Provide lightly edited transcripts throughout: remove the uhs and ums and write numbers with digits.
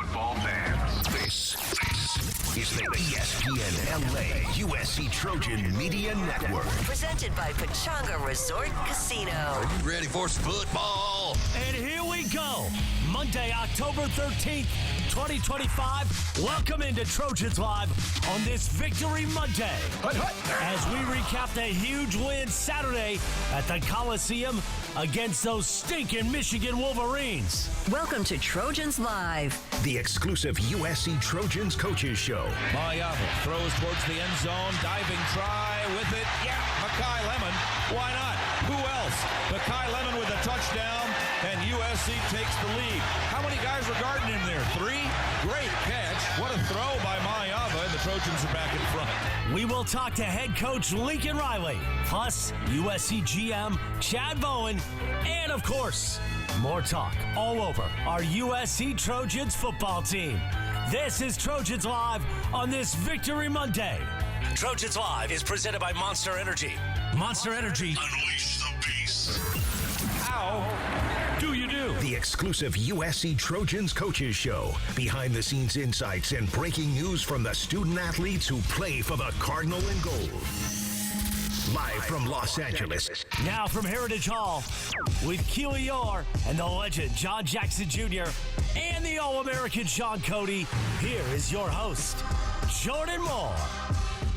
football fans. This is the ESPN LA USC Trojan Media Network. Presented by Pechanga Resort Casino. Ready for some football? And here we go. Monday, October 13th, 2025. Welcome into Trojans Live on this Victory Monday. As we recap the huge win Saturday at the Coliseum against those stinking Michigan Wolverines. Welcome to Trojans Live. The exclusive USC Trojans Coaches Show. Mayava throws towards the end zone, diving try with it. Yeah, Makai Lemon. Why not? Who else? Makai Lemon with a touchdown, and USC takes the lead. How many guys were guarding him there? 3? Great catch. What a throw by Mayava, and the Trojans are back in front. We will talk to head coach Lincoln Riley, plus USC GM Chad Bowden, and of course, more talk all over our USC Trojans football team. This is Trojans Live on this Victory Monday. Trojans Live is presented by Monster Energy. Monster Energy. Unleash the beast. How do you do? The exclusive USC Trojans Coaches Show. Behind the scenes insights and breaking news from the student athletes who play for the Cardinal and Gold. Live from Los Angeles. Now from Heritage Hall with Keely Eure and the legend John Jackson Jr. and the All-American Shaun Cody. Here is your host, Jordan Moore.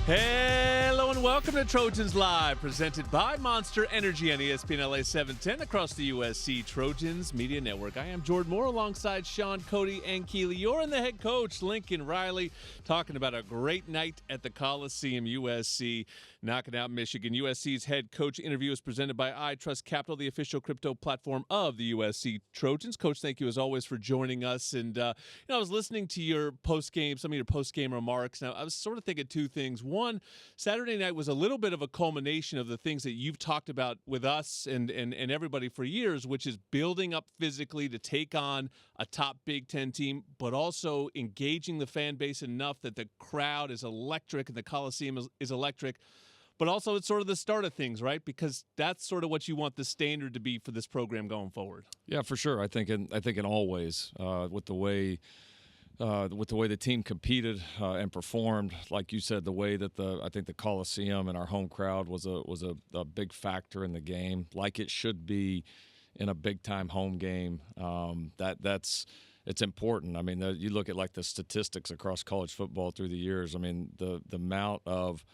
Hello and welcome to Trojans Live, presented by Monster Energy on ESPN LA 710 across the USC Trojans Media Network. I am Jordan Moore alongside Shaun Cody and Keely. You're in the head coach, Lincoln Riley, talking about a great night at the Coliseum. USC knocking out Michigan. USC's head coach interview is presented by I Trust Capital, the official crypto platform of the USC Trojans. Coach, thank you as always for joining us. And I was listening to your some of your post-game remarks. Now, I was sort of thinking two things. One, Saturday night was a little bit of a culmination of the things that you've talked about with us and everybody for years, which is building up physically to take on a top Big Ten team, but also engaging the fan base enough that the crowd is electric and the Coliseum is electric. But also it's sort of the start of things, right? Because that's sort of what you want the standard to be for this program going forward. Yeah, for sure. I think in all ways, with the way the team competed and performed, like you said, the way that I think the Coliseum and our home crowd was a big factor in the game, like it should be in a big time home game. It's important. I mean, you look at like the statistics across college football through the years. I mean, the amount of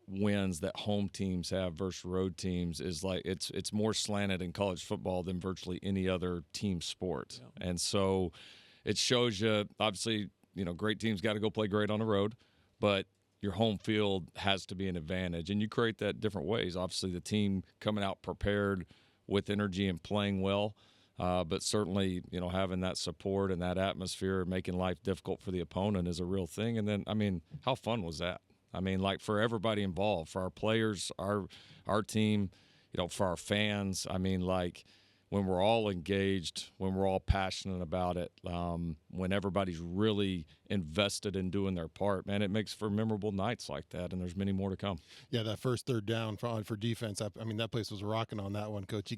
wins that home teams have versus road teams is like it's more slanted in college football than virtually any other team sport. Yeah. And so it shows you, obviously, great teams got to go play great on the road, but your home field has to be an advantage, and you create that different ways. Obviously, the team coming out prepared with energy and playing well, but certainly, having that support and that atmosphere, making life difficult for the opponent is a real thing. And then, I mean, how fun was that? I mean, like for everybody involved, for our players, our team, for our fans. I mean, like when we're all engaged, when we're all passionate about it, when everybody's really invested in doing their part, man, it makes for memorable nights like that, and there's many more to come. Yeah, that first third down for defense, I mean, that place was rocking on that one, Coach.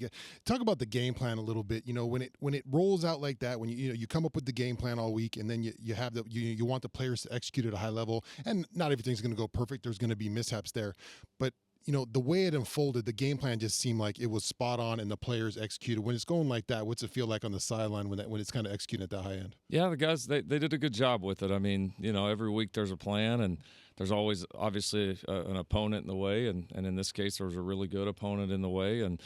Talk about the game plan a little bit. When it rolls out like that, when you come up with the game plan all week, and then you have you want the players to execute at a high level, and not everything's going to go perfect. There's going to be mishaps there, but the way it unfolded, the game plan just seemed like it was spot on and the players executed. When it's going like that, what's it feel like on the sideline when it's kind of executing at that high end? Yeah, the guys, they did a good job with it. I mean, every week there's a plan, and there's always obviously an opponent in the way, and in this case there was a really good opponent in the way. And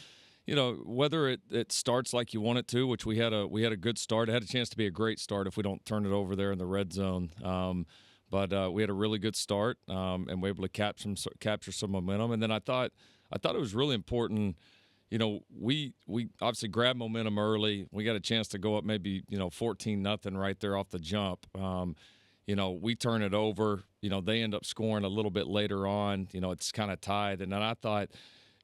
whether it starts like you want it to, which we had a good start. It had a chance to be a great start if we don't turn it over there in the red zone. But we had a really good start, and we were able to capture some momentum. And then I thought it was really important. We obviously grabbed momentum early. We got a chance to go up maybe 14-0 right there off the jump. We turn it over. They end up scoring a little bit later on. It's kind of tied. And then I thought,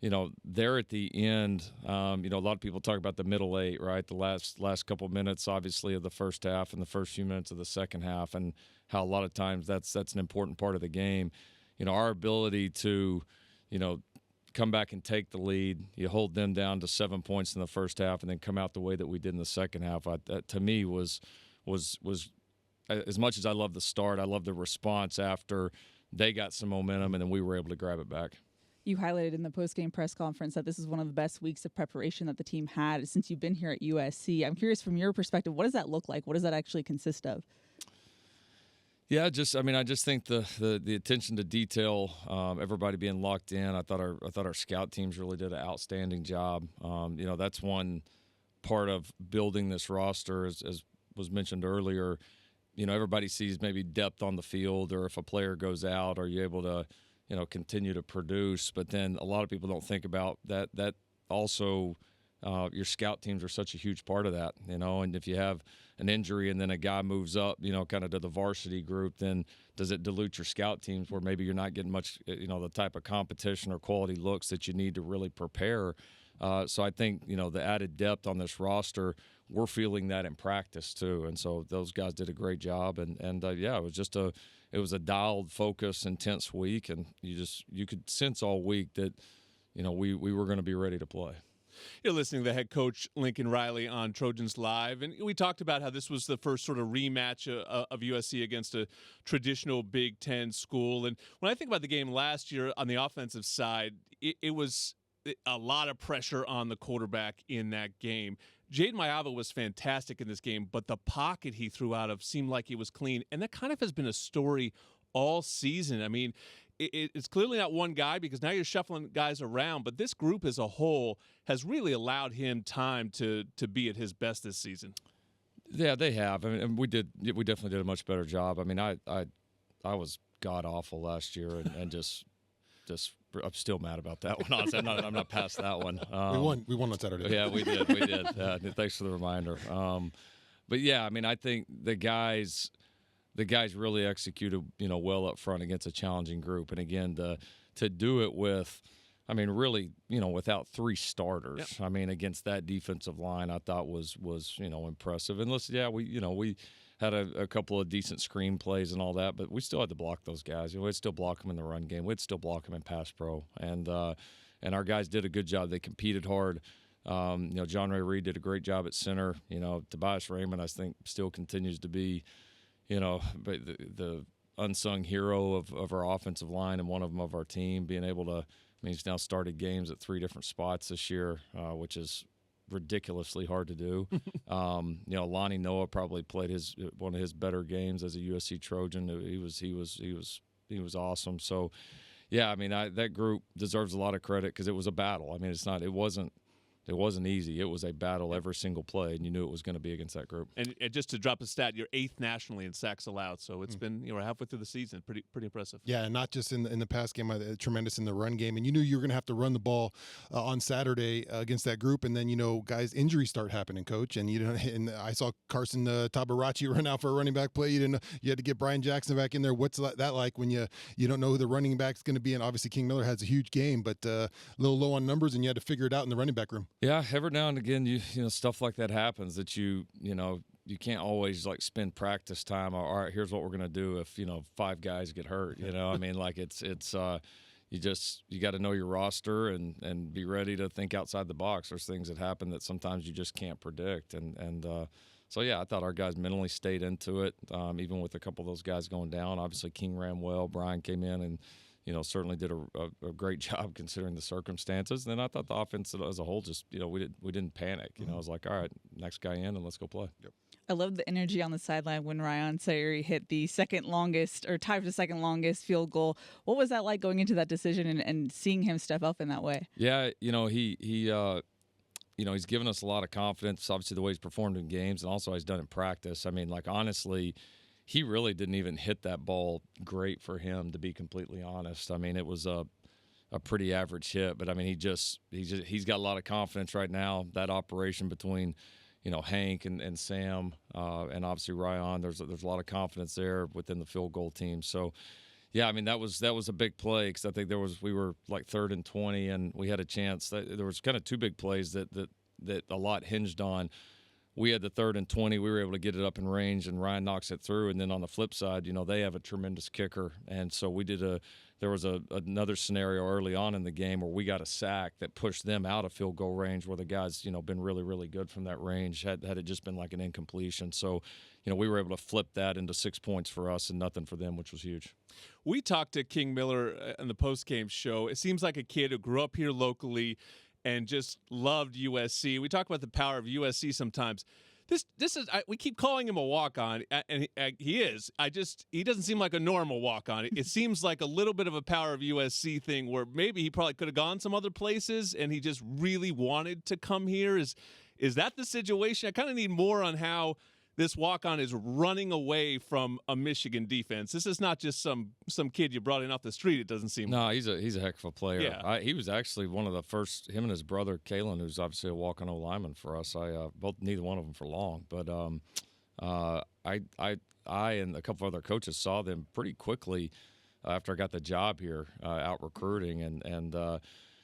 there at the end, a lot of people talk about the middle eight, right? The last couple of minutes, obviously, of the first half and the first few minutes of the second half, and how a lot of times that's an important part of the game. Our ability to, come back and take the lead. You hold them down to 7 points in the first half and then come out the way that we did in the second half. That to me was was as much as I love the start, I love the response after they got some momentum, and then we were able to grab it back. You highlighted in the post-game press conference that this is one of the best weeks of preparation that the team had since you've been here at USC. I'm curious, from your perspective, what does that look like? What does that actually consist of? Yeah, I just think the attention to detail, everybody being locked in. I thought our scout teams really did an outstanding job. That's one part of building this roster, as was mentioned earlier. Everybody sees maybe depth on the field, or if a player goes out, are you able to, continue to produce? But then a lot of people don't think about that. That also, your scout teams are such a huge part of that, And if you have an injury and then a guy moves up, kind of to the varsity group, then does it dilute your scout teams where maybe you're not getting much, the type of competition or quality looks that you need to really prepare? So I think, the added depth on this roster, we're feeling that in practice too. And so those guys did a great job. And it was just a dialed, focused, intense week. And you could sense all week that, we were going to be ready to play. You're listening to the head coach, Lincoln Riley, on Trojans Live. And we talked about how this was the first sort of rematch of USC against a traditional Big Ten school. And when I think about the game last year on the offensive side, it was a lot of pressure on the quarterback in that game. Jaden Mayava was fantastic in this game, but the pocket he threw out of seemed like it was clean. And that kind of has been a story all season. I mean, it's clearly not one guy because now you're shuffling guys around, but this group as a whole has really allowed him time to be at his best this season. Yeah, they have. I mean, we definitely did a much better job. I mean, I was god awful last year and just I'm still mad about that one. Honestly, I'm not past that one. We won on Saturday. Yeah, we did. Thanks for the reminder. But yeah, I mean, I think the guys really executed, well up front against a challenging group. And again, to do it with, I mean, really, without three starters. Yep. I mean, against that defensive line, I thought was impressive. And listen, we had a couple of decent screen plays and all that, but we still had to block those guys. We'd still block them in the run game. We'd still block them in pass pro. And our guys did a good job. They competed hard. John Ray Reed did a great job at center. Tobias Raymond, I think, still continues to be, the unsung hero of our offensive line and one of them of our team, being able to, he's now started games at 3 different spots this year, which is ridiculously hard to do. Lonnie Noah probably played one of his better games as a USC Trojan. He was awesome. So, yeah, I mean, that group deserves a lot of credit because it was a battle. I mean, it wasn't easy. It was a battle every single play, and you knew it was going to be against that group. And just to drop a stat, you're 8th nationally in sacks allowed, so it's been we're halfway through the season. Pretty impressive. Yeah, and not just in the pass game, tremendous in the run game. And you knew you were going to have to run the ball on Saturday against that group, and then guys, injuries start happening, Coach. And and I saw Carson Tabarachi run out for a running back play. You had to get Brian Jackson back in there. What's that like when you don't know who the running back's going to be? And obviously King Miller has a huge game, but a little low on numbers, and you had to figure it out in the running back room. Yeah, every now and again, you stuff like that happens that you can't always spend practice time. All right, here's what we're gonna do if 5 guys get hurt. I mean, you got to know your roster and be ready to think outside the box. There's things that happen that sometimes you just can't predict. So yeah, I thought our guys mentally stayed into it, even with a couple of those guys going down. Obviously, King ran well. Brian came in and certainly did a great job considering the circumstances. And then I thought the offense as a whole just, we didn't panic. I was like, all right, next guy in and let's go play. Yep. I love the energy on the sideline when Ryan Sayuri hit the second longest or tied for the second longest field goal. What was that like going into that decision and seeing him step up in that way? Yeah, he's given us a lot of confidence, obviously the way he's performed in games and also he's done in practice. I mean, honestly, he really didn't even hit that ball great for him, to be completely honest. I mean, it was a pretty average hit, but I mean, he's got a lot of confidence right now. That operation between, Hank and Sam and obviously Ryan, there's a lot of confidence there within the field goal team. So, yeah, I mean, that was a big play because I think we were like 3rd and 20, and we had a chance. There was kind of 2 big plays that a lot hinged on. we had the 3rd and 20. We were able to get it up in range, and Ryan knocks it through. And then on the flip side, they have a tremendous kicker, and so there was another scenario early on in the game where we got a sack that pushed them out of field goal range, where the guys been really, really good from that range. Had it just been like an incompletion, so we were able to flip that into 6 points for us and nothing for them, which was huge. We talked to King Miller in the post-game show. It seems like a kid who grew up here locally and just loved USC. We talk about the power of USC sometimes. This is we keep calling him a walk-on, and he is. He doesn't seem like a normal walk-on. It seems like a little bit of a power of USC thing where maybe he probably could have gone some other places, and he just really wanted to come here. Is that the situation? I kind of need more on how this walk-on is running away from a Michigan defense. This is not just some kid you brought in off the street, it doesn't seem No, he's a heck of a player. Yeah. He was actually one of the first, him and his brother, Kalen, who's obviously a walk-on O-lineman for us. Neither one of them for long. But I and a couple other coaches saw them pretty quickly after I got the job here out recruiting and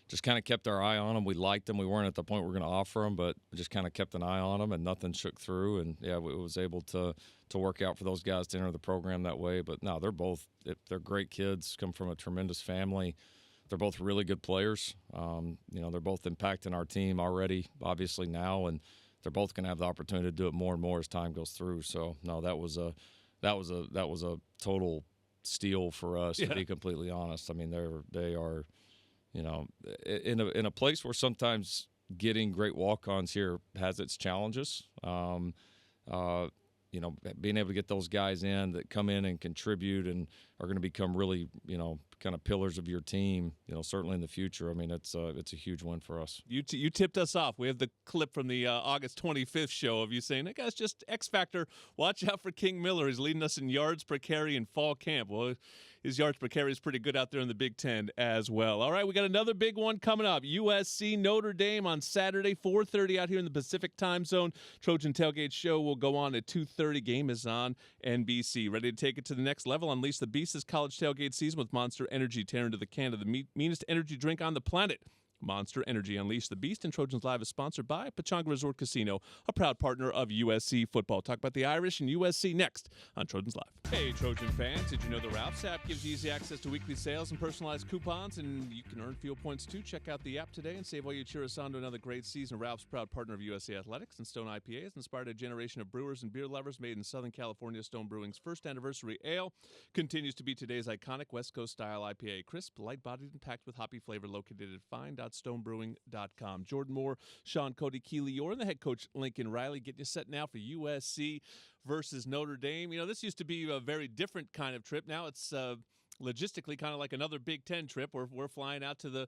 just kind of kept our eye on them. We liked them. We weren't at the point we were going to offer them, but just kind of kept an eye on them, and nothing shook through. And, we was able to work out for those guys to enter the program that way. But, no, they're great kids, come from a tremendous family. They're both really good players. They're both impacting our team already, obviously now, and they're both going to have the opportunity to do it more and more as time goes through. So, no, that was a total steal for us, to be completely honest. I mean, they are – in a place where sometimes getting great walk-ons here has its challenges. Being able to get those guys in that come in and contribute and are going to become really, kind of pillars of your team, certainly in the future. I mean, it's a huge win for us. You tipped us off. We have the clip from the August 25th show of you saying, that guy's just X Factor. Watch out for King Miller. He's leading us in yards per carry in fall camp. Well, his yards per carry is pretty good out there in the Big Ten as well. All right, we got another big one coming up. USC Notre Dame on Saturday, 4:30 out here in the Pacific time zone. Trojan Tailgate Show will go on at 2:30. Game is on NBC. Ready to take it to the next level? Unleash the beast this college tailgate season with Monster Energy. Tear into the can of the meanest energy drink on the planet. Monster Energy. Unleash the Beast. And Trojans Live is sponsored by Pechanga Resort Casino, a proud partner of USC football. Talk about the Irish and USC next on Trojans Live. Hey, Trojan fans, did you know the Ralph's app gives you easy access to weekly sales and personalized coupons, and you can earn fuel points too? Check out the app today and save while you cheer us on to another great season. Ralph's, proud partner of USC Athletics, and Stone IPA has inspired a generation of brewers and beer lovers. Made in Southern California, Stone Brewing's first anniversary ale continues to be today's iconic West Coast style IPA. Crisp, light-bodied, and packed with hoppy flavor, located at fine.stonebrewing.com. Jordan Moore, Shaun Cody, Keely, Eure, and the head coach Lincoln Riley getting you set now for USC versus Notre Dame. This used to be a very different kind of trip. Now it's logistically kind of like another Big Ten trip. We're flying out to the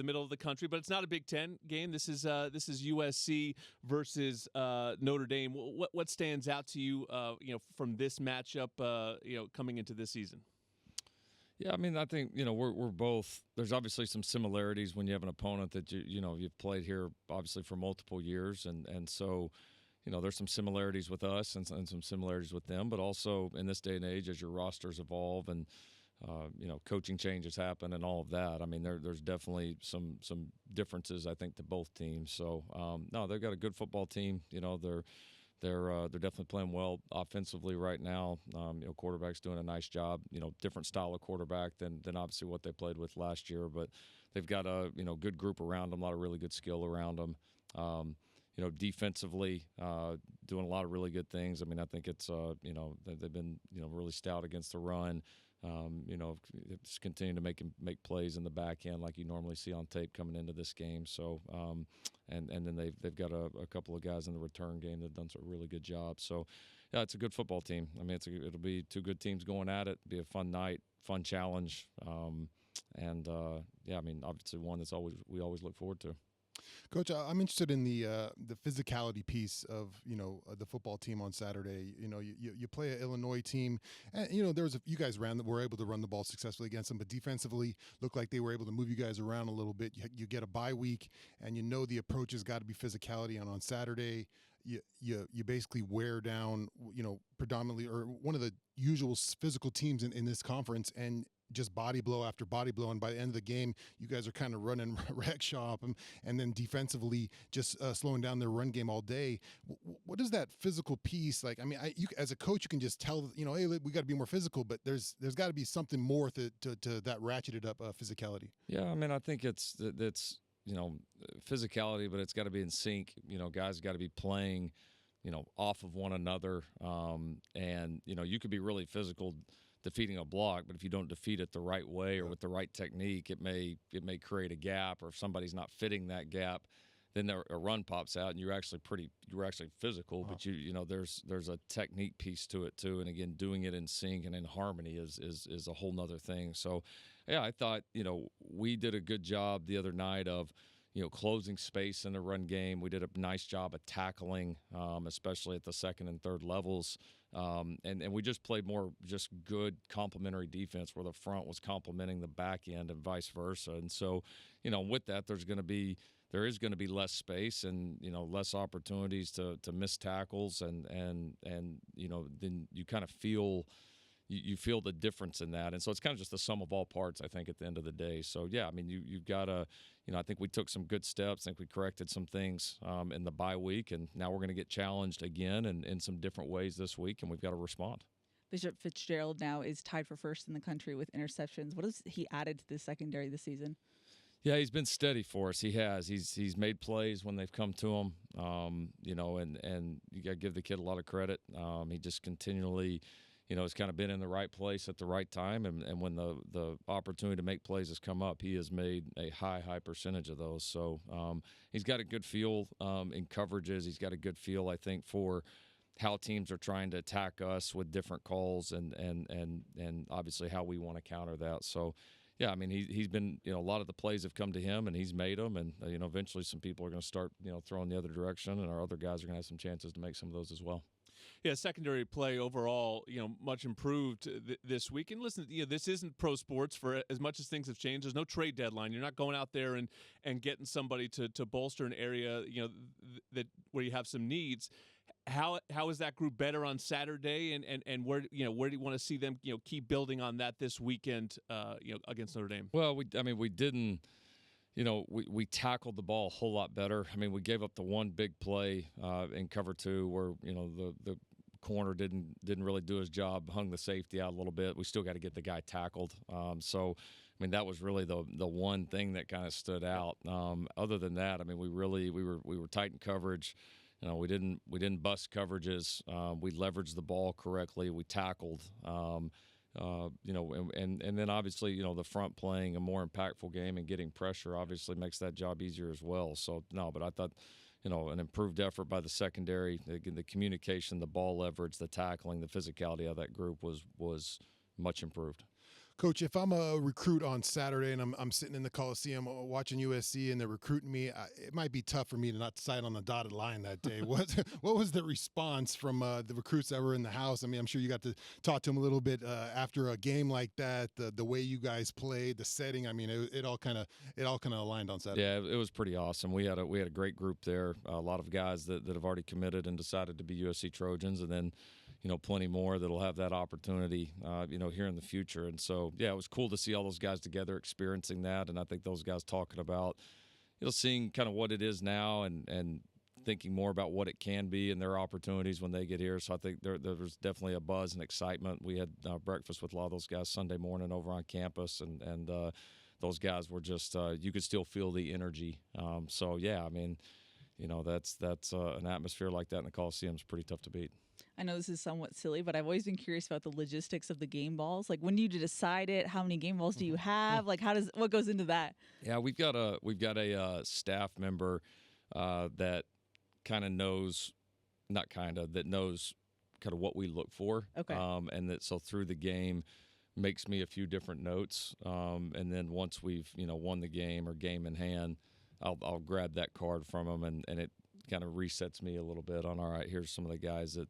middle of the country, but it's not a Big Ten game. This is USC versus Notre Dame. What stands out to you, from this matchup, coming into this season? Yeah, I mean, I think, we're both – there's obviously some similarities when you have an opponent that, you've played here obviously for multiple years. And so, there's some similarities with us and some similarities with them. But also in this day and age, as your rosters evolve and, coaching changes happen and all of that, I mean, there's definitely some differences, I think, to both teams. So, no, they've got a good football team. They're definitely playing well offensively right now. Quarterback's doing a nice job. Different style of quarterback than obviously what they played with last year. But they've got a good group around them, a lot of really good skill around them. Defensively, doing a lot of really good things. I mean, I think it's they've been really stout against the run. Just continue to make plays in the back end like you normally see on tape coming into this game. So, and then they've got a couple of guys in the return game that have done a really good job. So, yeah, it's a good football team. I mean, it'll be two good teams going at it. It'll be a fun night, fun challenge, and I mean, obviously one that's we always look forward to. Coach, I'm interested in the physicality piece of the football team on Saturday. You play an Illinois team, and you guys were able to run the ball successfully against them, but defensively looked like they were able to move you guys around a little bit. You get a bye week, and the approach has got to be physicality. And on Saturday, you basically wear down predominantly or one of the usual physical teams in this conference, and just body blow after body blow, and by the end of the game, you guys are kind of running wreck shop, and then defensively just slowing down their run game all day. What is that physical piece like? I mean, you as a coach, you can just tell, hey, we got to be more physical, but there's got to be something more to that ratcheted up physicality. Yeah, I mean, I think it's physicality, but it's got to be in sync. Guys got to be playing, off of one another. And you could be really physical defeating a block, but if you don't defeat it the right way or with the right technique, it may create a gap, or if somebody's not fitting that gap, then a run pops out and you're actually physical, but there's a technique piece to it too. And again, doing it in sync and in harmony is a whole nother thing. So yeah, I thought, we did a good job the other night of, closing space in the run game. We did a nice job of tackling, especially at the second and third levels. And we just played more just good complementary defense where the front was complementing the back end and vice versa. And so, with that, there is going to be less space and, less opportunities to miss tackles. And then you kind of feel you feel the difference in that. And so it's kind of just the sum of all parts, I think, at the end of the day. So, yeah, I mean, you've got to, I think we took some good steps. I think we corrected some things in the bye week, and now we're going to get challenged again in some different ways this week, and we've got to respond. Bishop Fitzgerald now is tied for first in the country with interceptions. What has he added to the secondary this season? Yeah, he's been steady for us. He has. He's made plays when they've come to him, and you got to give the kid a lot of credit. He just continually – has kind of been in the right place at the right time, and when the opportunity to make plays has come up, he has made a high percentage of those. So he's got a good feel in coverages. He's got a good feel, I think, for how teams are trying to attack us with different calls, and obviously how we want to counter that. So, yeah, I mean, he's been, a lot of the plays have come to him, and he's made them, and eventually some people are going to start, throwing the other direction, and our other guys are going to have some chances to make some of those as well. Yeah, secondary play overall, much improved this week. And listen, this isn't pro sports. For as much as things have changed, there's no trade deadline. You're not going out there and getting somebody to bolster an area, that where you have some needs. How is that group better on Saturday, and where do you want to see them keep building on that this weekend against Notre Dame? Well, we didn't. We tackled the ball a whole lot better. I mean, we gave up the one big play in cover two where, the corner didn't really do his job, hung the safety out a little bit. We still got to get the guy tackled. So, I mean, that was really the one thing that kind of stood out. Other than that, I mean, we were tight in coverage. We didn't bust coverages. We leveraged the ball correctly. We tackled. And then obviously, the front playing a more impactful game and getting pressure obviously makes that job easier as well. So, no, but I thought, an improved effort by the secondary, the communication, the ball leverage, the tackling, the physicality of that group was much improved. Coach, if I'm a recruit on Saturday and I'm sitting in the Coliseum watching USC and they're recruiting me, it might be tough for me to not sign on the dotted line that day. What was the response from the recruits that were in the house? I mean, I'm sure you got to talk to them a little bit after a game like that. The way you guys played, the setting. I mean, it all kind of aligned on Saturday. Yeah, it was pretty awesome. We had a great group there. A lot of guys that have already committed and decided to be USC Trojans, and then plenty more that'll have that opportunity, here in the future. And so, yeah, it was cool to see all those guys together experiencing that. And I think those guys talking about, seeing kind of what it is now and thinking more about what it can be and their opportunities when they get here. So I think there was definitely a buzz and excitement. We had breakfast with a lot of those guys Sunday morning over on campus, and those guys were just, you could still feel the energy. So, yeah, I mean, that's an atmosphere like that in the Coliseum is pretty tough to beat. I know this is somewhat silly, but I've always been curious about the logistics of the game balls. Like, when do you decide it? How many game balls do you have? Like, what goes into that? Yeah, we've got a staff member that kind of knows, that knows kind of what we look for. Okay. And that so through the game makes me a few different notes. And then once we've won the game or game in hand, I'll grab that card from them, and it kind of resets me a little bit on, all right, here's some of the guys that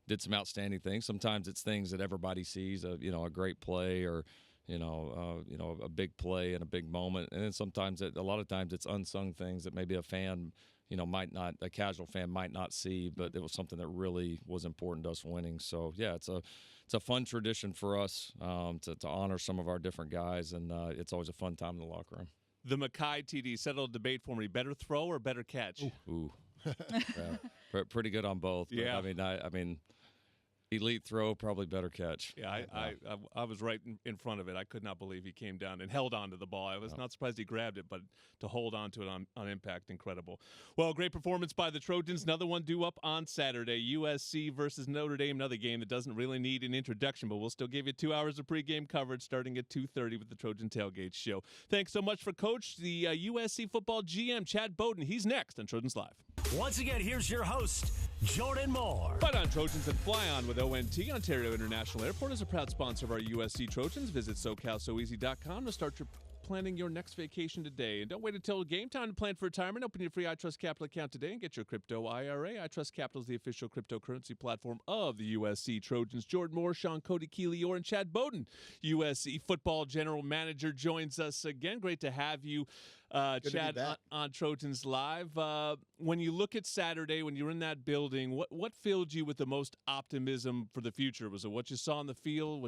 did some outstanding things. Sometimes it's things that everybody sees, a great play or, a big play and a big moment. And then sometimes a lot of times it's unsung things that maybe a fan, a casual fan might not see, but it was something that really was important to us winning. So yeah, it's a fun tradition for us to honor some of our different guys, and it's always a fun time in the locker room. The Mackay TD, settle a debate for me. Better throw or better catch? Ooh. Yeah, pretty good on both. But, Yeah. I mean, elite throw, probably better catch. Yeah, I was right in front of it. I could not believe he came down and held on to the ball. I was not surprised he grabbed it, but to hold on to it on impact, incredible. Well, great performance by the Trojans. Another one due up on Saturday. USC versus Notre Dame, another game that doesn't really need an introduction, but we'll still give you 2 hours of pregame coverage starting at 2:30 with the Trojan Tailgate Show. Thanks so much for Coach, the USC football GM, Chad Bowden. He's next on Trojans Live. Once again, here's your host, Jordan Moore. But on Trojans and Fly On with ONT, Ontario International Airport is a proud sponsor of our USC Trojans. Visit SoCalSoEasy.com to start planning your next vacation today. And don't wait until game time to plan for retirement. Open your free iTrust Capital account today and get your crypto IRA. iTrust Capital is the official cryptocurrency platform of the USC Trojans. Jordan Moore, Shaun Cody, Keely, Eure, and Chad Bowden, USC football general manager, joins us again. Great to have you, Chad, on Trojans Live. When you look at Saturday, when you were in that building, what filled you with the most optimism for the future? Was it what you saw on the field,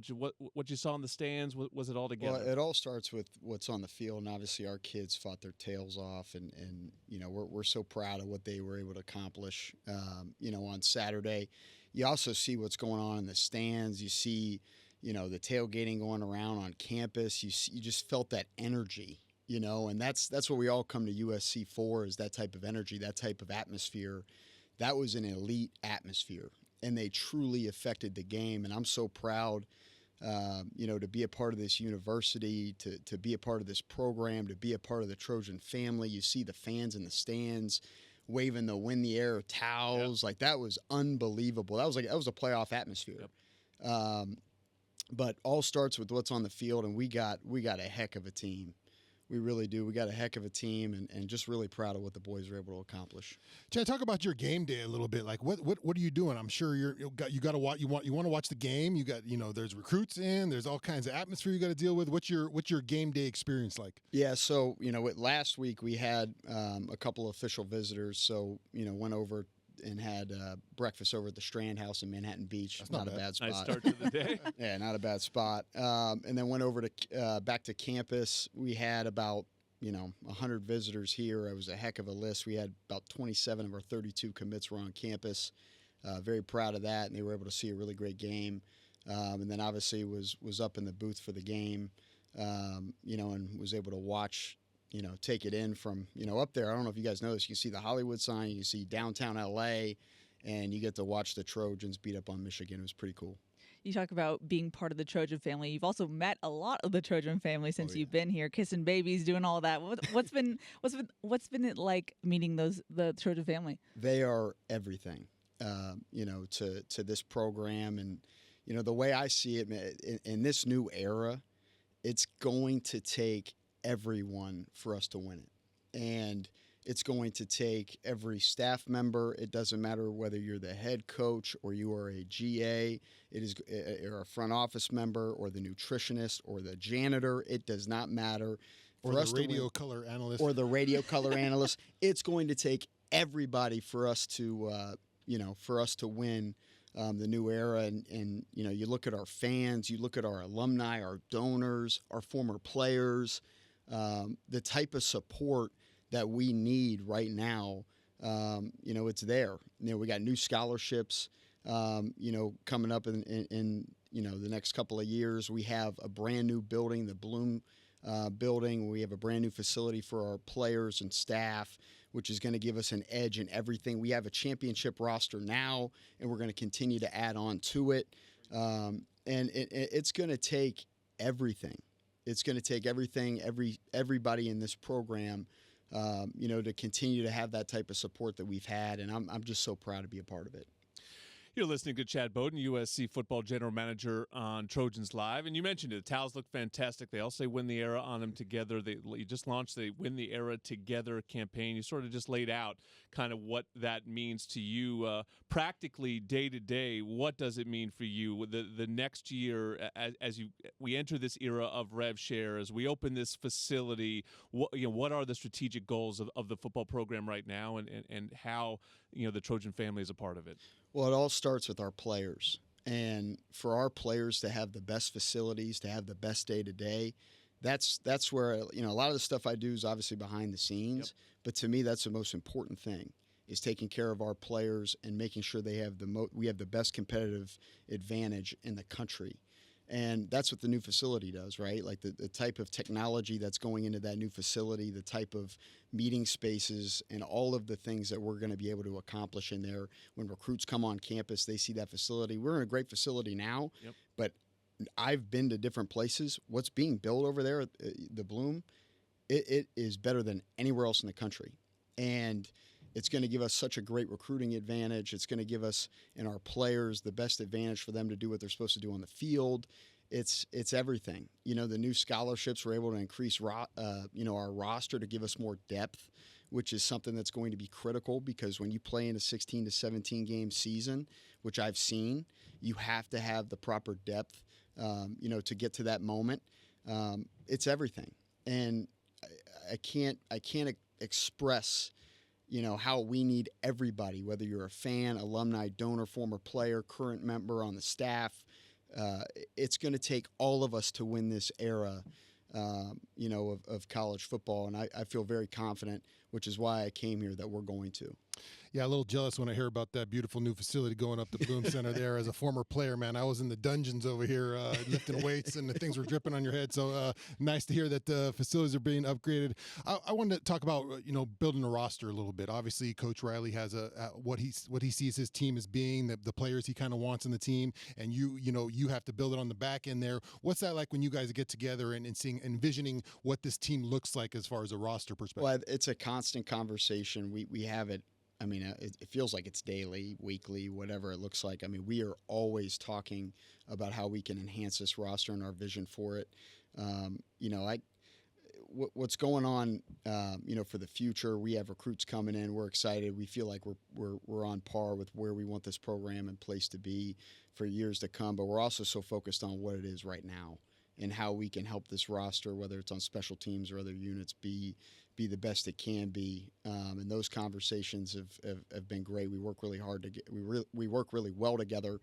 what you saw in the stands? What was it all together? Well, it all starts with what's on the field, and obviously our kids fought their tails off, and we're so proud of what they were able to accomplish. On Saturday, you also see what's going on in the stands. You see, the tailgating going around on campus. You just felt that energy. And that's what we all come to USC for, is that type of energy, that type of atmosphere. That was an elite atmosphere, and they truly affected the game. And I'm so proud, to be a part of this university, to be a part of this program, to be a part of the Trojan family. You see the fans in the stands waving the Win the Air towels. Yep. Like, that was unbelievable. That was a playoff atmosphere. Yep. But all starts with what's on the field, and we got a heck of a team. We really do. We got a heck of a team, and just really proud of what the boys were able to accomplish. Chad, talk about your game day a little bit. Like, what are you doing? I'm sure you got to watch. You want to watch the game. You got there's recruits in. There's all kinds of atmosphere you got to deal with. What's your game day experience like? Yeah. So last week we had a couple of official visitors. So went over and had breakfast over at the Strand House in Manhattan Beach. That's not a bad spot. Nice start to the day. Yeah, not a bad spot. And then went over to back to campus. We had about 100 visitors here. It was a heck of a list. We had about 27 of our 32 commits were on campus. Very proud of that, and they were able to see a really great game. And then obviously was up in the booth for the game, and was able to watch. Take it in from, up there. I don't know if you guys know this. You can see the Hollywood sign. You can see downtown L.A., and you get to watch the Trojans beat up on Michigan. It was pretty cool. You talk about being part of the Trojan family. You've also met a lot of the Trojan family since you've been here, kissing babies, doing all that. What's been it like meeting the Trojan family? They are everything, to this program. And, the way I see it, in this new era, it's going to take everyone for us to win it. And it's going to take every staff member. It doesn't matter whether you're the head coach or you are a GA, or a front office member or the nutritionist or the janitor. It does not matter. Or the radio color analyst. Or the radio color analyst. It's going to take everybody for us to, win the new era. And you look at our fans, you look at our alumni, our donors, our former players, the type of support that we need right now, it's there. We got new scholarships, coming up in the next couple of years. We have a brand new building, the Bloom building. We have a brand new facility for our players and staff, which is going to give us an edge in everything. We have a championship roster now, and we're going to continue to add on to it. And it's going to take everything. It's going to take everything, everybody in this program, to continue to have that type of support that we've had, and I'm just so proud to be a part of it. You're listening to Chad Bowden, USC football general manager on Trojans Live, and you mentioned it. The towels look fantastic. They all say "Win the Era" on them together. You just launched the "Win the Era Together" campaign. You sort of just laid out kind of what that means to you practically day to day. What does it mean for you the next year as we enter this era of rev share, as we open this facility? What are the strategic goals of the football program right now, and how the Trojan family is a part of it? Well, it all starts with our players. And for our players to have the best facilities, to have the best day-to-day, that's where, a lot of the stuff I do is obviously behind the scenes. Yep. But to me, that's the most important thing, is taking care of our players and making sure we have the best competitive advantage in the country. And that's what the new facility does, right? Like the type of technology that's going into that new facility, the type of meeting spaces, and all of the things that we're going to be able to accomplish in there. When recruits come on campus, they see that facility. We're in a great facility now, yep. But I've been to different places. What's being built over there, the Bloom, it is better than anywhere else in the country. And it's going to give us such a great recruiting advantage. It's going to give us and our players the best advantage for them to do what they're supposed to do on the field. It's everything. The new scholarships were able to increase our roster to give us more depth, which is something that's going to be critical, because when you play in a 16 to 17 game season, which I've seen, you have to have the proper depth, to get to that moment. It's everything, and I can't express how we need everybody, whether you're a fan, alumni, donor, former player, current member on the staff. It's going to take all of us to win this era, of college football. And I feel very confident, which is why I came here, that we're going to. Yeah, a little jealous when I hear about that beautiful new facility going up the Bloom Center there. As a former player, man, I was in the dungeons over here lifting weights, and the things were dripping on your head. So nice to hear that the facilities are being upgraded. I wanted to talk about building a roster a little bit. Obviously, Coach Riley has what he sees his team as being, the players he kind of wants in the team, and you have to build it on the back end there. What's that like when you guys get together and envisioning what this team looks like as far as a roster perspective? Well, it's a constant conversation. We have it. I mean, it feels like it's daily, weekly, whatever it looks like. I mean, we are always talking about how we can enhance this roster and our vision for it. What's going on, for the future. We have recruits coming in. We're excited. We feel like we're on par with where we want this program and place to be for years to come. But we're also so focused on what it is right now and how we can help this roster, whether it's on special teams or other units, be the best it can be. And those conversations have been great. We work really hard we work really well together.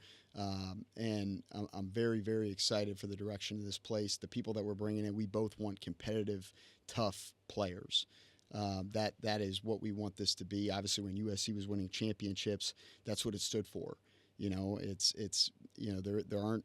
And I'm very, very excited for the direction of this place. The people that we're bringing in, we both want competitive, tough players. That is what we want this to be. Obviously, when USC was winning championships, that's what it stood for. There aren't.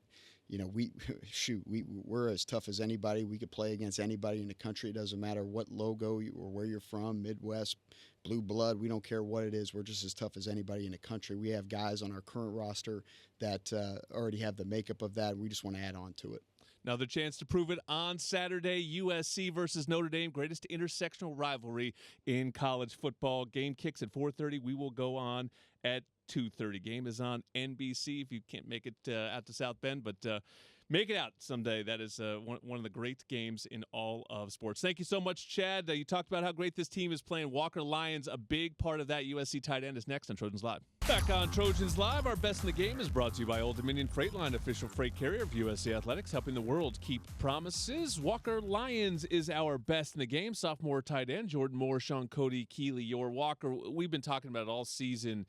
We're as tough as anybody. We could play against anybody in the country. It doesn't matter what logo or where you're from, Midwest, blue blood. We don't care what it is. We're just as tough as anybody in the country. We have guys on our current roster that already have the makeup of that. We just want to add on to it. Another chance to prove it on Saturday, USC versus Notre Dame, greatest intersectional rivalry in college football. Game kicks at 4:30. We will go on at 2:30. Game is on NBC if you can't make it out to South Bend, but make it out someday. That is one of the great games in all of sports. Thank you so much, Chad. You talked about how great this team is playing. Walker Lyons, a big part of that. USC tight end is next on Trojans Live. Back on Trojans Live, our Best in the Game is brought to you by Old Dominion Freight Line, official freight carrier of USC Athletics, helping the world keep promises. Walker Lyons is our Best in the Game. Sophomore tight end, Jordan Moore, Shaun Cody, Keely, Eure, Walker. We've been talking about it all season.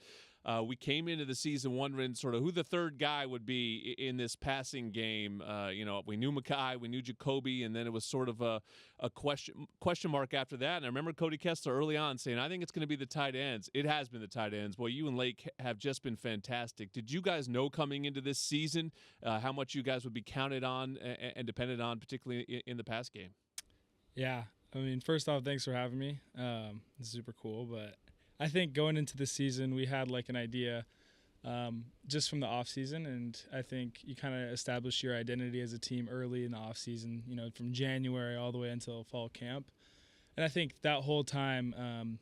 We came into the season wondering sort of who the third guy would be in this passing game. We knew Mackay, we knew Jacoby, and then it was sort of a question mark after that. And I remember Cody Kessler early on saying, I think it's going to be the tight ends. It has been the tight ends. Boy, you and Lake have just been fantastic. Did you guys know coming into this season how much you guys would be counted on and dependent on, particularly in the pass game? Yeah. I mean, first off, thanks for having me. It's super cool, but I think going into the season, we had like an idea just from the off season, and I think you kind of establish your identity as a team early in the off season, from January all the way until fall camp. And I think that whole time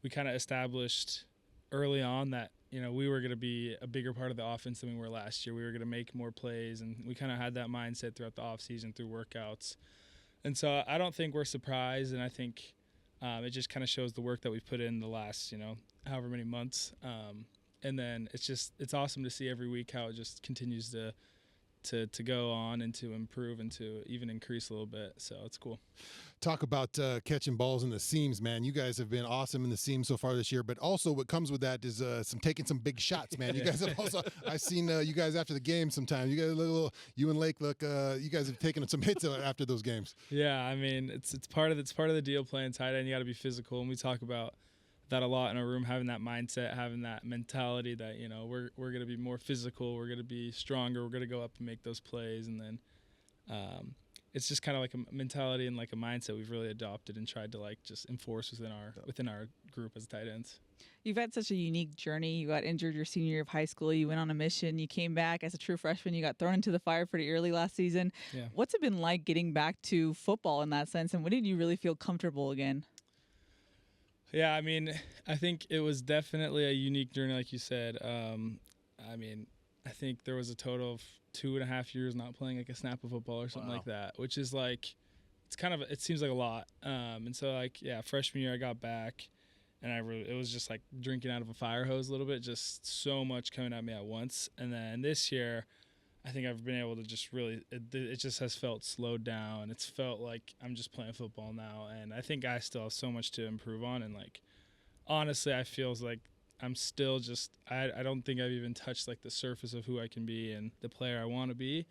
we kind of established early on that, we were going to be a bigger part of the offense than we were last year. We were going to make more plays, and we kind of had that mindset throughout the off season through workouts. And so I don't think we're surprised, and I think it just kind of shows the work that we've put in the last, however many months. And then it's awesome to see every week how it just continues to go on and to improve and to even increase a little bit. So it's cool. Talk about catching balls in the seams, man. You guys have been awesome in the seams so far this year, but also what comes with that is taking some big shots, man. You guys have also, I've seen you guys after the game sometimes. You guys you and Lake look, you guys have taken some hits after those games. Yeah, I mean, it's part of the deal playing tight end. You got to be physical, and we talk about that a lot in our room, having that mindset, having that mentality that, you know, we're going to be more physical, we're going to be stronger, we're going to go up and make those plays. And then it's just kind of like a mentality and like a mindset we've really adopted and tried to like just enforce within our group as tight ends. You've had such a unique journey. You got injured your senior year of high school. You went on a mission. You came back as a true freshman. You got thrown into the fire pretty early last season. Yeah. What's it been like getting back to football in that sense? And when did you really feel comfortable again? Yeah, I mean, I think it was definitely a unique journey, like you said. I mean, I think there was a total of 2.5 years not playing like a snap of football or something like that, which is like, it seems like a lot. And so like, yeah, freshman year I got back, and it was just like drinking out of a fire hose a little bit, just so much coming at me at once. And then this year, I think I've been able to just really, it just has felt slowed down. It's felt like I'm just playing football now. And I think I still have so much to improve on. And like, honestly, I feels like I'm still just, I don't think I've even touched like the surface of who I can be and the player I want to be.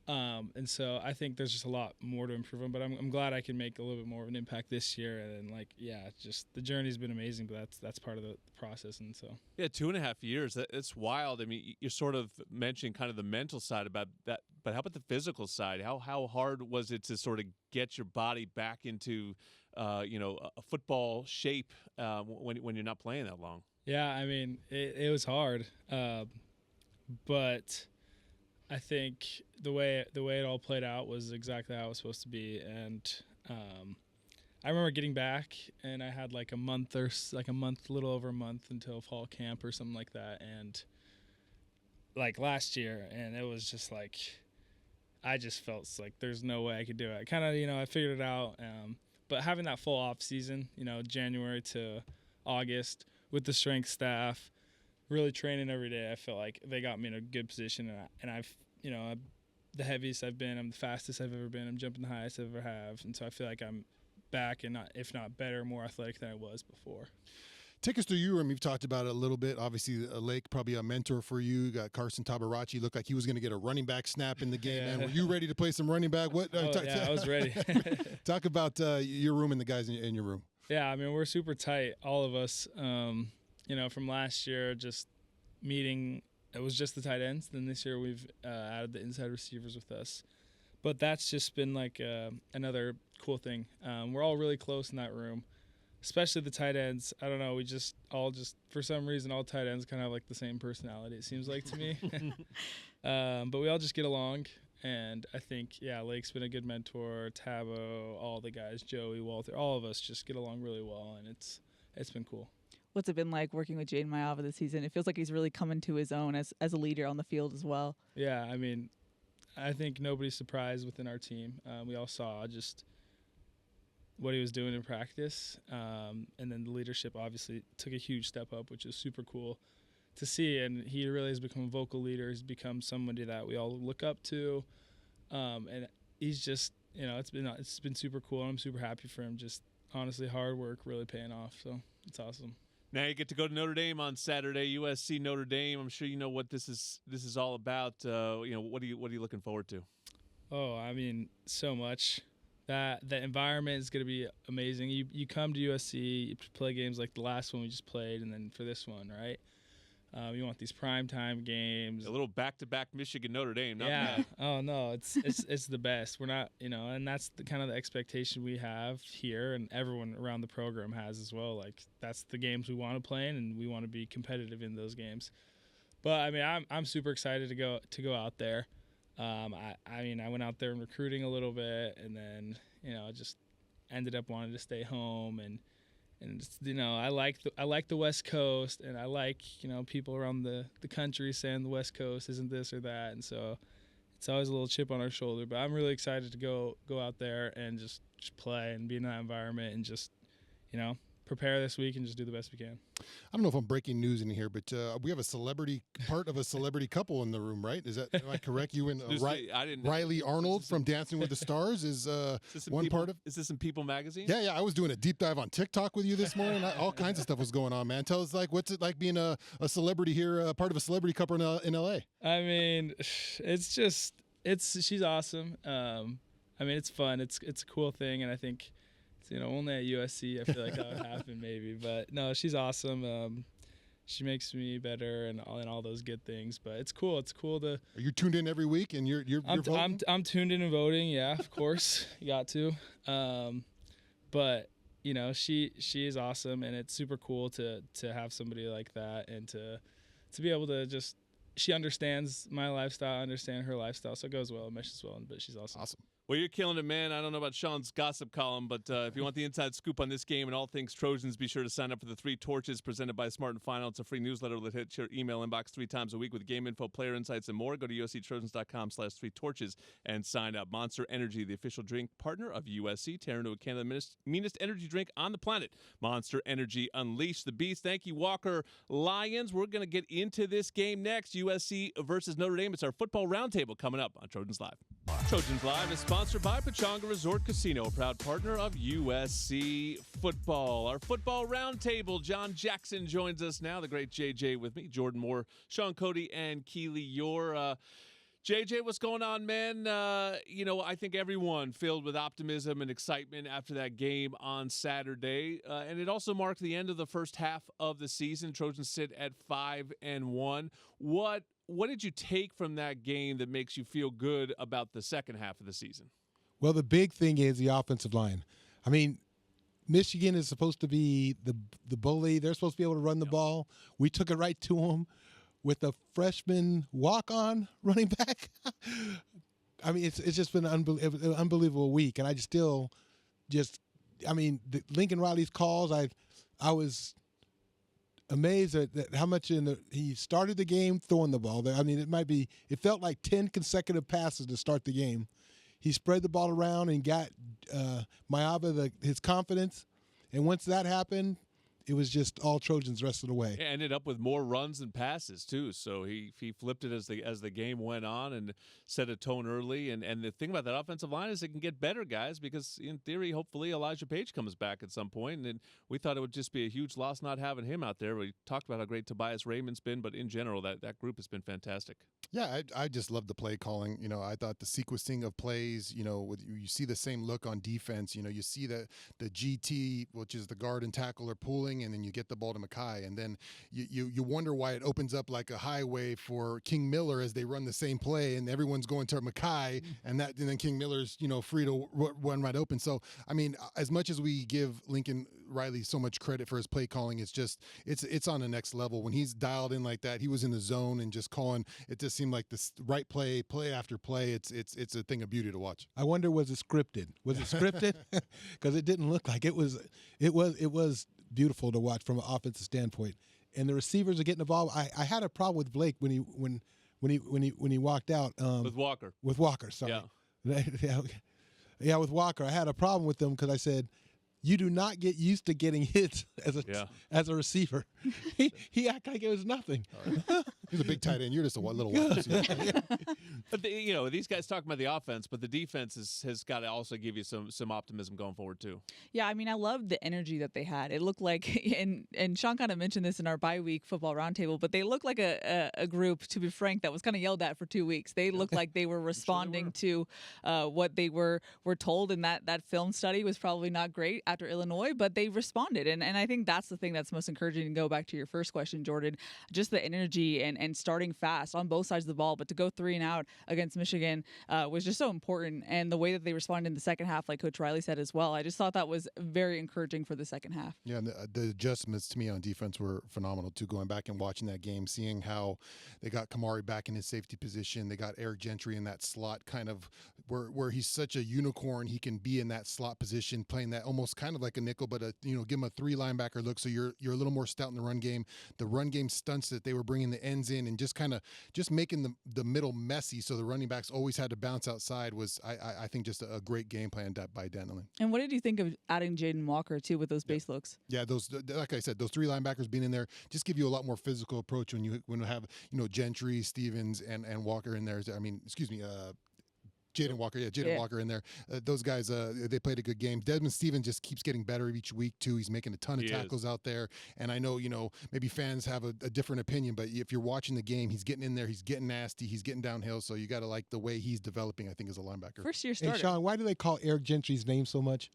And so I think there's just a lot more to improve on, but I'm glad I can make a little bit more of an impact this year. And like, yeah, just the journey's been amazing, but that's part of the process. And so, yeah, 2.5 years. It's wild. I mean, you're sort of mentioning kind of the mental side about that, but how about the physical side? How hard was it to sort of get your body back into, a football shape when you're not playing that long? Yeah, I mean, it was hard, but I think the way it all played out was exactly how it was supposed to be. And I remember getting back, and I had like a little over a month until fall camp or something like that. And like last year, and it was just like, I just felt like there's no way I could do it. I kind of, I figured it out. But having that full off season, January to August with the strength staff, really training every day, I felt like they got me in a good position. And I've, the heaviest I've been, I'm the fastest I've ever been, I'm jumping the highest I ever have. And so I feel like I'm back and if not better, more athletic than I was before. Take us through Eure. You've talked about it a little bit. Obviously, Lake, probably a mentor for you. You got Carson Tabarachi. Looked like he was going to get a running back snap in the game, man. Were you ready to play some running back? I was ready. Talk about your room and the guys in your room. Yeah, I mean, we're super tight, all of us. From last year, just meeting, it was just the tight ends. Then this year we've added the inside receivers with us. But that's just been like another cool thing. We're all really close in that room, especially the tight ends. I don't know, we just for some reason, all tight ends kind of have like the same personality, it seems like to me. But we all just get along. And I think, Lake's been a good mentor, Tabo, all the guys, Joey, Walter, all of us just get along really well, and it's been cool. What's it been like working with Jaden Mayava this season? It feels like he's really coming to his own as a leader on the field as well. Yeah, I mean, I think nobody's surprised within our team. We all saw just what he was doing in practice, and then the leadership obviously took a huge step up, which is super cool to see. And he really has become a vocal leader. He's become somebody that we all look up to, and he's just, it's been super cool. And I'm super happy for him. Just honestly, hard work really paying off. So it's awesome. Now you get to go to Notre Dame on Saturday, USC Notre Dame. I'm sure you know what this is all about. What are you looking forward to? Oh, I mean, so much. The environment is going to be amazing. You come to USC, you play games like the last one we just played, and then for this one, right? You want these primetime games. A little back-to-back Michigan Notre Dame, not yeah. bad. Oh no, it's the best. We're not, and that's the kind of the expectation we have here, and everyone around the program has as well. Like that's the games we want to play in, and we want to be competitive in those games. But I mean, I'm super excited to go out there. I went out there in recruiting a little bit, and then just ended up wanting to stay home and I like the West Coast, and I like people around the country saying the West Coast isn't this or that, and so it's always a little chip on our shoulder. But I'm really excited to go out there and just play and be in that environment and just prepare this week and just do the best we can. I don't know if I'm breaking news in here, but we have a celebrity part of a celebrity couple in the room, right? Am I correct? You and Riley Arnold from Dancing with the Stars is one part of. Is this in People magazine? Yeah. I was doing a deep dive on TikTok with you this morning. All kinds of stuff was going on, man. Tell us, what's it like being a celebrity here, part of a celebrity couple in LA? I mean, she's awesome. I mean, it's fun. It's a cool thing, and I think, only at USC I feel like that would happen maybe. But no, she's awesome. She makes me better and all those good things. But it's cool. It's cool to. Are you tuned in every week and you're voting? I'm tuned in and voting. Yeah, of course, you got to. But she is awesome, and it's super cool to have somebody like that, and to be able to just. She understands my lifestyle, I understand her lifestyle, so it goes well, it meshes well, but she's awesome. Well, you're killing it, man. I don't know about Shaun's gossip column, but if you want the inside scoop on this game and all things Trojans, be sure to sign up for the 3 Torches presented by Smart & Final. It's a free newsletter that hits your email inbox 3 times a week with game info, player insights, and more. Go to usctrojans.com/3torches and sign up. Monster Energy, the official drink partner of USC, tearing into Canada's meanest energy drink on the planet. Monster Energy, unleash the beast. Thank you, Walker Lyons. We're going to get into this game next. USC versus Notre Dame. It's our Football Roundtable coming up on Trojans Live. Trojans Live is sponsored by Pechanga Resort Casino, a proud partner of USC football. Our Football Roundtable, John Jackson joins us now, the great JJ with me, Jordan Moore, Shaun Cody, and Keely Eure. JJ, what's going on, man? I think everyone filled with optimism and excitement after that game on Saturday. And it also marked the end of the first half of the season. Trojans sit at 5-1. What did you take from that game that makes you feel good about the second half of the season? Well, the big thing is the offensive line. I mean, Michigan is supposed to be the bully. They're supposed to be able to run the ball. We took it right to them with a freshman walk-on running back. I mean, it's just been an unbelievable week, and Lincoln Riley's calls. I was amazed at how much he started the game throwing the ball. I mean, it felt like 10 consecutive passes to start the game. He spread the ball around and got Mayava his confidence, and once that happened, it was just all Trojans the rest of the way. Yeah, ended up with more runs than passes too. So he flipped it as the game went on and set a tone early. And the thing about that offensive line is it can get better, guys, because in theory, hopefully Elijah Page comes back at some point. And we thought it would just be a huge loss not having him out there. We talked about how great Tobias Raymond's been, but in general, that group has been fantastic. Yeah, I just love the play calling. I thought the sequencing of plays, you see the same look on defense. You see the GT, which is the guard and tackle, are pulling, and then you get the ball to Mackay, and then you wonder why it opens up like a highway for King Miller as they run the same play, and everyone's going to Mackay, and then King Miller's free to run right open. So I mean, as much as we give Lincoln Riley so much credit for his play calling, it's on the next level. When he's dialed in like that, he was in the zone and just calling. It just seemed like this right play after play. It's a thing of beauty to watch. I wonder, was it scripted? Because it didn't look like it was. It was beautiful to watch from an offensive standpoint, and the receivers are getting the ball. I had a problem with Blake when he walked out. With Walker. Sorry. Yeah, with Walker, I had a problem with him because I said, you do not get used to getting hits as a receiver. He acted like it was nothing. He's a big tight end. You're just a little wide receiver. But these guys talking about the offense, but the defense has got to also give you some optimism going forward too. Yeah, I mean, I love the energy that they had. It looked like, and Shaun kind of mentioned this in our bye-week football roundtable, but they looked like a group, to be frank, that was kind of yelled at for 2 weeks. They looked like they were responding to what they were told, and that film study was probably not great after Illinois, but they responded. And I think that's the thing that's most encouraging. To go back to your first question, Jordan, just the energy and starting fast on both sides of the ball, but to go 3 and out against Michigan was just so important. And the way that they responded in the second half, like Coach Riley said as well, I just thought that was very encouraging for the second half. Yeah, and the adjustments to me on defense were phenomenal too. Going back and watching that game, seeing how they got Kamari back in his safety position, they got Eric Gentry in that slot, kind of where he's such a unicorn, he can be in that slot position, playing that almost kind of like a nickel, but give him a 3 linebacker look, so you're a little more stout in the run game. The run game stunts that they were bringing the ends in and just making the middle messy so the running backs always had to bounce outside was, I think, just a great game plan by Denton. And what did you think of adding Jaden Walker, too, with those base looks? Yeah, those, like I said, those three linebackers being in there just give you a lot more physical approach when you have, Gentry, Stevens, and Walker in there. I mean, Jaden Walker, Walker in there. Those guys, they played a good game. Desmond Stevens just keeps getting better each week, too. He's making a ton of tackles out there. And I know, maybe fans have a different opinion, but if you're watching the game, he's getting in there, he's getting nasty, he's getting downhill. So you got to like the way he's developing, I think, as a linebacker. First-year starter. Hey, Shaun, why do they call Eric Gentry's name so much?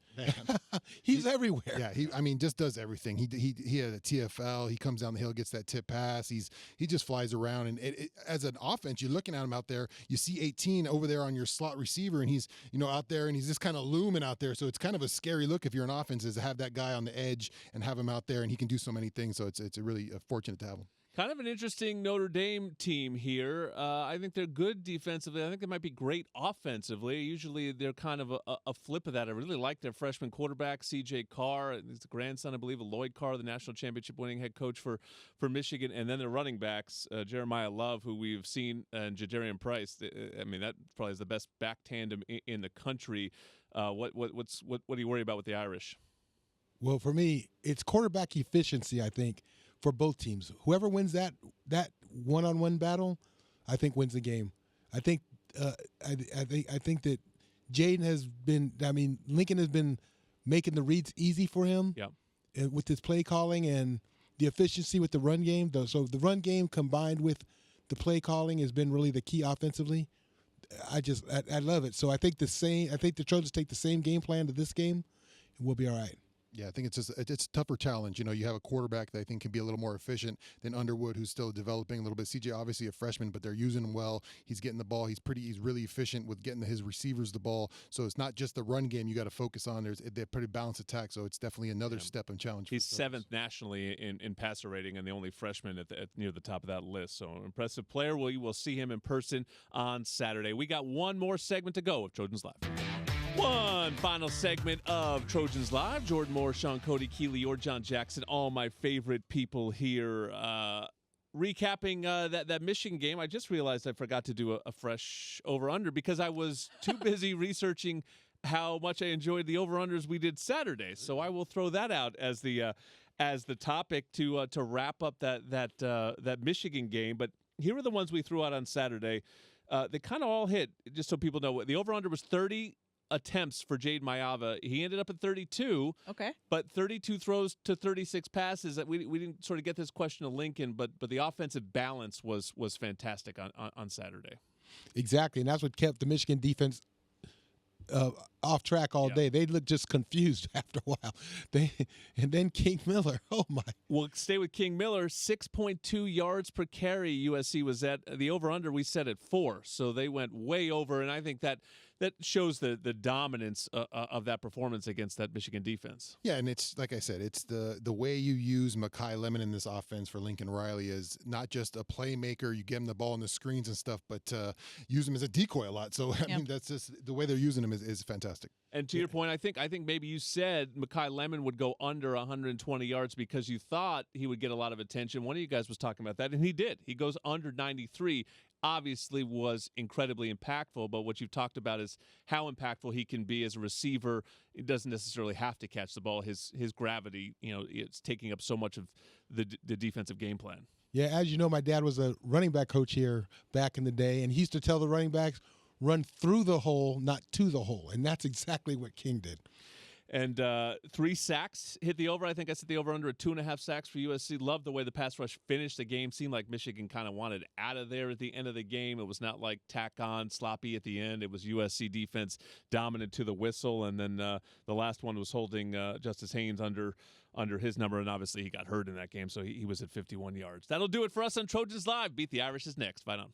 He's everywhere. Yeah, he just does everything. He had a TFL. He comes down the hill, gets that tip pass. He just flies around. And as an offense, you're looking at him out there. You see 18 over there on your slot receiver, and he's out there, and he's just kind of looming out there. So it's kind of a scary look if you're an offense, is to have that guy on the edge and have him out there, and he can do so many things. So it's really fortunate to have him. Kind of an interesting Notre Dame team here. I think they're good defensively. I think they might be great offensively. Usually they're kind of a flip of that. I really like their freshman quarterback, C.J. Carr. He's the grandson, I believe, of Lloyd Carr, the national championship winning head coach for Michigan. And then their running backs, Jeremiah Love, who we've seen, and Jadarian Price. I mean, that probably is the best back tandem in the country. What do you worry about with the Irish? Well, for me, it's quarterback efficiency, I think, for both teams. Whoever wins that one-on-one battle, I think wins the game. I think that Jaden has been. I mean, Lincoln has been making the reads easy for him. Yeah. With his play calling and the efficiency with the run game. So the run game combined with the play calling has been really the key offensively. I love it. So I think the Trojans take the same game plan to this game, and we'll be all right. Yeah, I think it's a tougher challenge. You have a quarterback that I think can be a little more efficient than Underwood, who's still developing a little bit. CJ obviously a freshman, but they're using him well. He's getting the ball. He's really efficient with getting his receivers the ball. So it's not just the run game you got to focus on. They're pretty balanced attack. So it's definitely another step and challenge. He's seventh nationally in passer rating and the only freshman at near the top of that list. So impressive player. We will see him in person on Saturday. We got one more segment to go of Trojans Live. One final segment of Trojans Live. Jordan Moore, Shaun Cody, Keely, or John Jackson, all my favorite people here. Recapping that Michigan game, I just realized I forgot to do a fresh over-under because I was too busy researching how much I enjoyed the over-unders we did Saturday. So I will throw that out as the topic to wrap up that Michigan game. But here are the ones we threw out on Saturday. They kind of all hit, just so people know. The over-under was 30 attempts for Jade Mayava. He ended up at 32. Okay. But 32 throws to 36 passes. That we didn't sort of get this question to Lincoln, but the offensive balance was fantastic on Saturday. Exactly, and that's what kept the Michigan defense off track all day. They looked just confused after a while. And then King Miller, oh my. We'll stay with King Miller. 6.2 yards per carry USC was at. The over-under we set at 4, so they went way over, and I think that shows the dominance of that performance against that Michigan defense. Yeah, and it's like I said, it's the way you use Mekhi Lemon in this offense for Lincoln Riley is not just a playmaker. You give him the ball in the screens and stuff, but use him as a decoy a lot. So I mean, that's just the way they're using him is fantastic. And to your point, I think maybe you said Mekhi Lemon would go under 120 yards because you thought he would get a lot of attention. One of you guys was talking about that, and he did. He goes under 93. Obviously was incredibly impactful, but what you've talked about is how impactful he can be as a receiver. He doesn't necessarily have to catch the ball. His gravity, it's taking up so much of the defensive game plan. Yeah, as you know, my dad was a running back coach here back in the day, and he used to tell the running backs, run through the hole, not to the hole, and that's exactly what King did. And 3 sacks hit the over. I think I set the over under at 2.5 sacks for USC. Loved the way the pass rush finished the game. Seemed like Michigan kind of wanted out of there at the end of the game. It was not like tack on, sloppy at the end. It was USC defense dominant to the whistle. And then the last one was holding Justice Haynes under his number. And obviously he got hurt in that game, so he was at 51 yards. That'll do it for us on Trojans Live. Beat the Irish is next. Fight on.